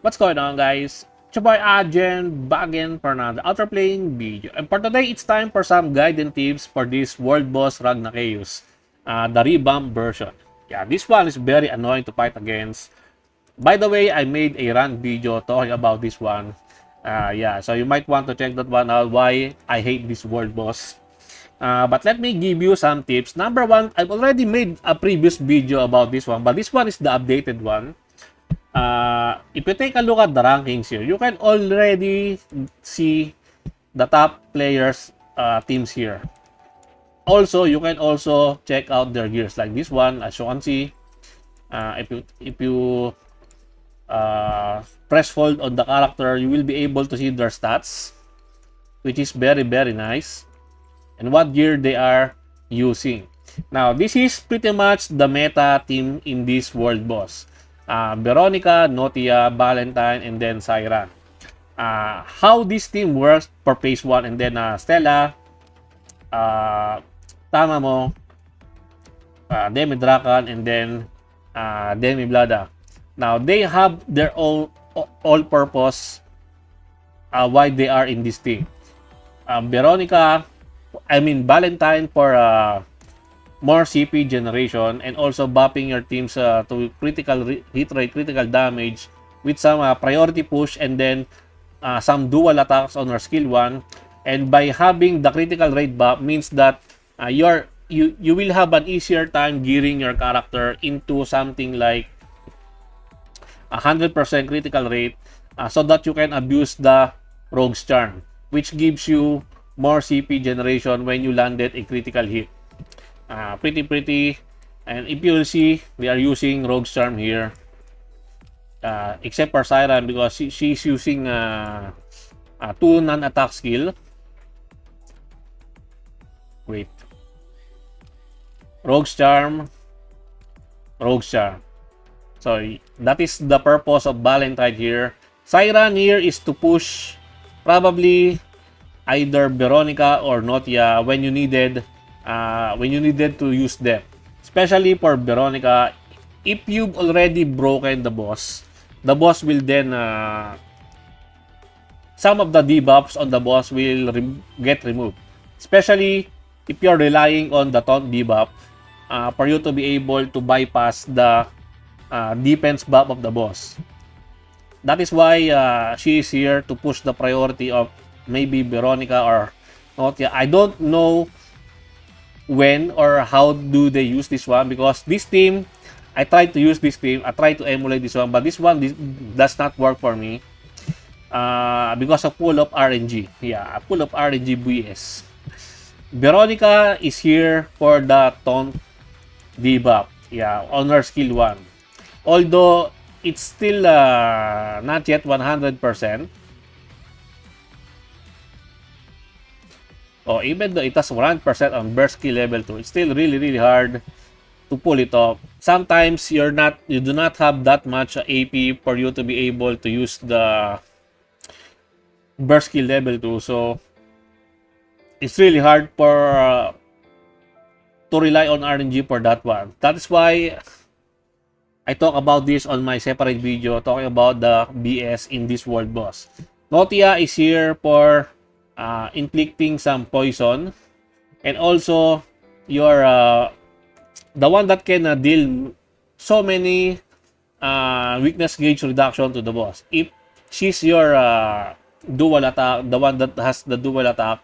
What's going on, guys? It's your boy Ajen back again for another Outerplane video. And for today, it's time for some guide and tips for this world boss Ragnakeus, the revamped version. Yeah, this one is very annoying to fight against. By the way, I made a run video talking about this one. Yeah, so you might want to check that one out, why I hate this world boss. But let me give you some tips. Number one, I've already made a previous video about this one, but this one is the updated one. If you take a look at the rankings here, you can already see the top players teams here. Also, you can also check out their gears like this one. As you can see, if you press hold on the character, you will be able to see their stats, which is very nice, and what gear they are using. Now, this is pretty much the meta team in this world boss. Veronica, Notia, Valentine, and then Siren. How this team works for phase 1, and then Stella, Tamamo, Demi Drakan, and then Demi Blada. Now, they have their own all-purpose why they are in this team. Valentine for more CP generation, and also buffing your teams to critical hit rate, critical damage with some priority push, and then some dual attacks on your skill 1. And by having the critical rate buff means that you will have an easier time gearing your character into something like 100% critical rate, so that you can abuse the Rogue's Charm, which gives you more CP generation when you landed a critical hit. Pretty. And if you will see, they are using Rogue's Charm here, except for Siren, because she's using 2 non-attack skill. Wait, Rogue's Charm. So that is the purpose of Valentine here. Siren here is to push probably either Veronica or Notia when you needed to use them. Especially for Veronica, if you've already broken the boss will then some of the debuffs on the boss will get removed. Especially if you're relying on the taunt debuff for you to be able to bypass the defense buff of the boss. That is why she is here to push the priority of maybe Veronica or Notia. I don't know when or how do they use this one, because this team, I tried to use this team, I tried to emulate this one, but this does not work for me because of full of RNG. Yeah, full of RNG BS. Veronica is here for the taunt debuff, yeah, on her skill 1. Although it's still not yet 100%. Oh, even though it has 100% on burst skill level 2, it's still really hard to pull it off. Sometimes you do not have that much AP for you to be able to use the burst skill level 2. So it's really hard to rely on RNG for that one. That is why I talk about this on my separate video, talking about the BS in this world boss. Notia is here for inflicting some poison, and also your the one that can deal so many weakness gauge reduction to the boss. If she's your dual attack, the one that has the dual attack,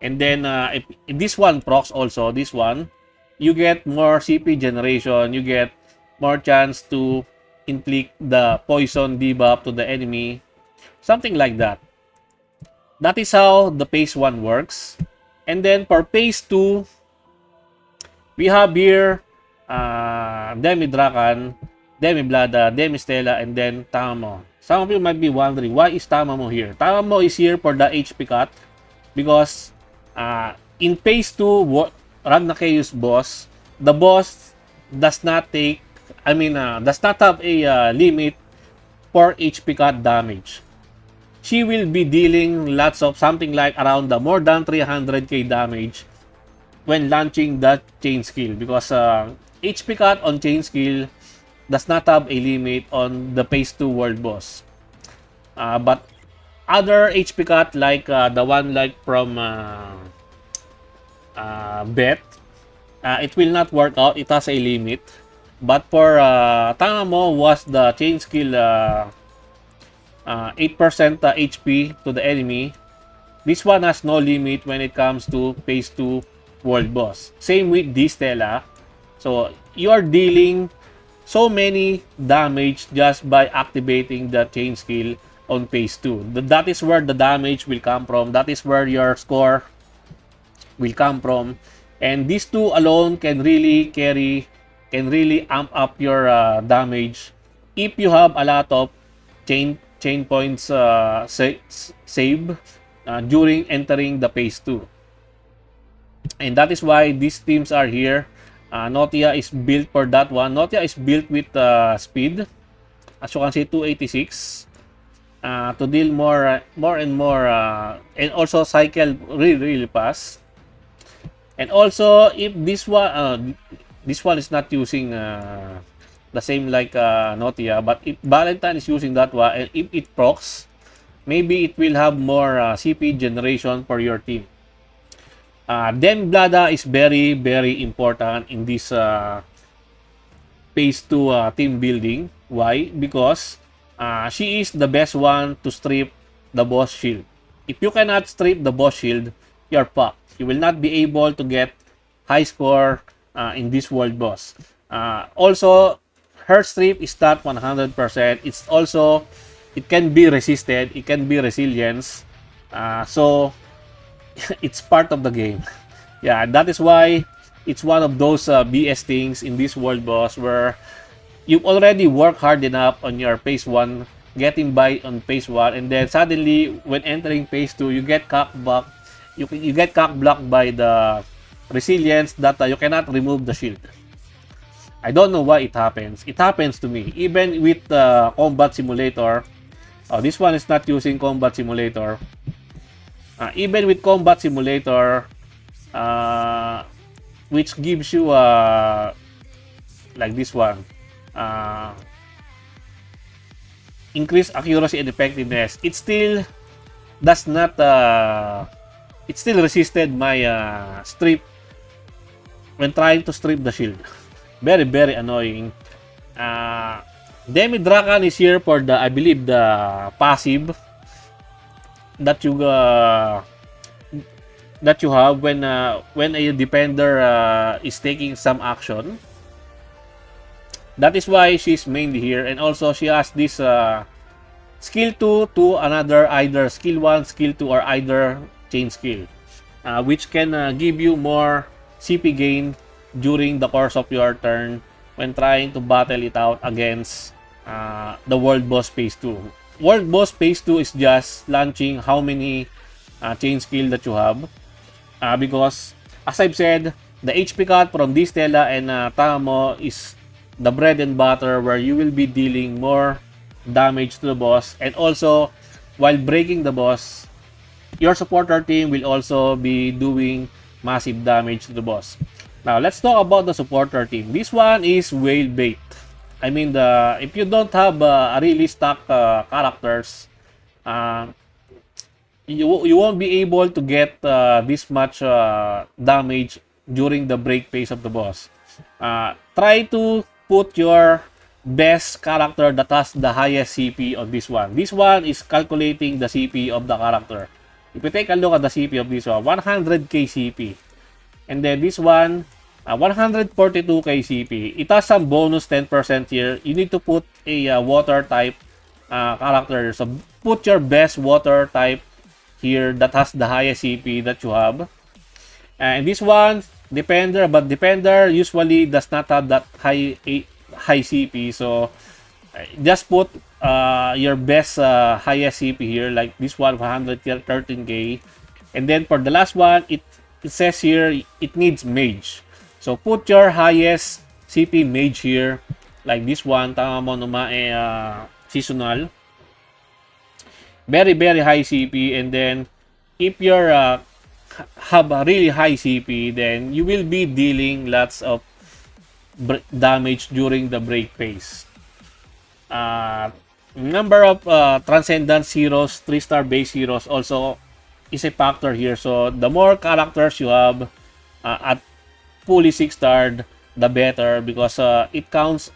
and then if this one procs also, this one, you get more CP generation, you get more chance to inflict the poison debuff to the enemy, something like that. That is how the phase 1 works. And then for phase 2, we have here Demi Drakan, Demi Blada, Demi Stella, and then Tamamo. Some of you might be wondering, why is Tamamo here? Tamamo is here for the HP cut, because in phase 2, Ragnakeus boss, the boss does not have a limit for HP cut damage. She will be dealing lots of something like around the more than 300k damage when launching that chain skill, because HP cut on chain skill does not have a limit on the phase 2 world boss. But other HP cut like the one like from Bet, it will not work out. It has a limit. But for Tangamo was the chain skill 8% HP to the enemy. This one has no limit when it comes to phase 2 world boss. Same with this Stella. So you are dealing so many damage just by activating the chain skill on phase 2. That is where the damage will come from. That is where your score will come from. And these two alone can really amp up your damage if you have a lot of chain points save during entering the phase 2. And that is why these teams are here. Notia is built for that one. Notia is built with speed, as you can see, 286 to deal more and more, and also cycle really fast. And also, if this one is not using the same like Notia, but if Valentine is using that one, and if it procs, maybe it will have more CP generation for your team. Blada is very important in this phase 2 team building. Why? Because she is the best one to strip the boss shield. If you cannot strip the boss shield, you're fucked. You will not be able to get high score in this world boss. Also, her strip is not 100%. It's also, it can be resisted. It can be resilience. So, it's part of the game. Yeah, that is why it's one of those BS things in this world boss where you've already worked hard enough on your phase 1, getting by on phase 1, and then suddenly when entering phase 2, you get cockblocked. You get cockblocked by the resilience that you cannot remove the shield. I don't know why it happens. It happens to me. Even with Combat Simulator. This one is not using Combat Simulator. Even with Combat Simulator, which gives you like this one, increased accuracy and effectiveness, it still does not it still resisted my strip when trying to strip the shield. Very annoying. Demi Drakan is here for the, I believe, the passive that you have when a defender is taking some action. That is why she's mainly here, and also she has this skill 2 to another, either skill 1, skill 2, or either chain skill, which can give you more CP gain during the course of your turn when trying to battle it out against the world boss phase 2. World boss phase 2 is just launching how many chain skill that you have, because as I've said, the HP cut from this Stella and Tangamo is the bread and butter where you will be dealing more damage to the boss, and also while breaking the boss, your supporter team will also be doing massive damage to the boss. Now, let's talk about the supporter team. This one is whale bait. I mean, if you don't have a really stock characters, you won't be able to get this much damage during the break phase of the boss. Try to put your best character that has the highest CP on this one. This one is calculating the CP of the character. If you take a look at the CP of this one, 100k CP. And then this one, 142k CP. It has some bonus 10% here. You need to put a water type character. So put your best water type here that has the highest CP that you have. And this one, Defender, but Defender usually does not have that high CP. So just put your best highest CP here, like this one, 113k. And then for the last one, it says here it needs mage. So put your highest CP mage here, like this one, Tangamo no Mae seasonal. Very high CP. And then if you're have a really high CP, then you will be dealing lots of damage during the break phase. Number of Transcendence heroes, 3-star base heroes also is a factor here. So the more characters you have at fully 6-starred, the better, because it counts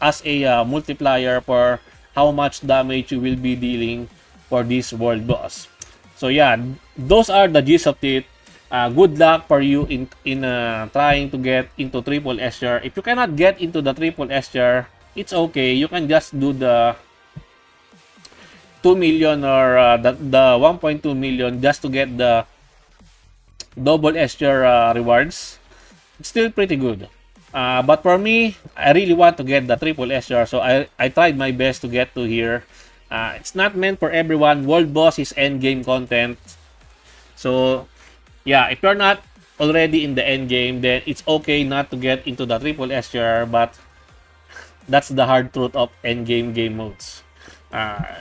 as a multiplier for how much damage you will be dealing for this world boss. So yeah, those are the gist of it. Good luck for you in trying to get into triple S tier. If you cannot get into the triple S tier, it's okay. You can just do the 2 million or the 1.2 million just to get the double S tier rewards. It's still pretty good. But for me, I really want to get the triple S tier, so I tried my best to get to here. It's not meant for everyone. World boss is end game content. So yeah, if you're not already in the end game, then it's okay not to get into the triple S tier, but that's the hard truth of end game modes.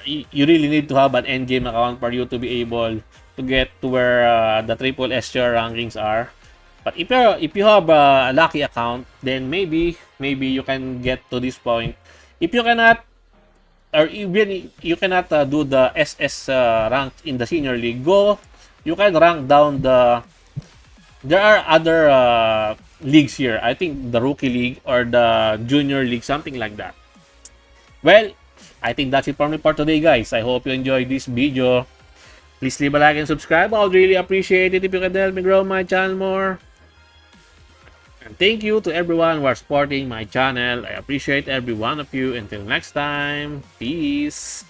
You really need to have an end game account for you to be able to get to where the triple S tier rankings are. But if you have a lucky account, then maybe you can get to this point. If you cannot, or even you cannot do the SS rank in the senior league, you can rank down there are other leagues here. I think the rookie league or the junior league, something like that. Well, I think that's it for me for today, guys. I hope you enjoyed this video. Please leave a like and subscribe. I would really appreciate it if you can help me grow my channel more. And thank you to everyone who are supporting my channel. I appreciate every one of you. Until next time, peace.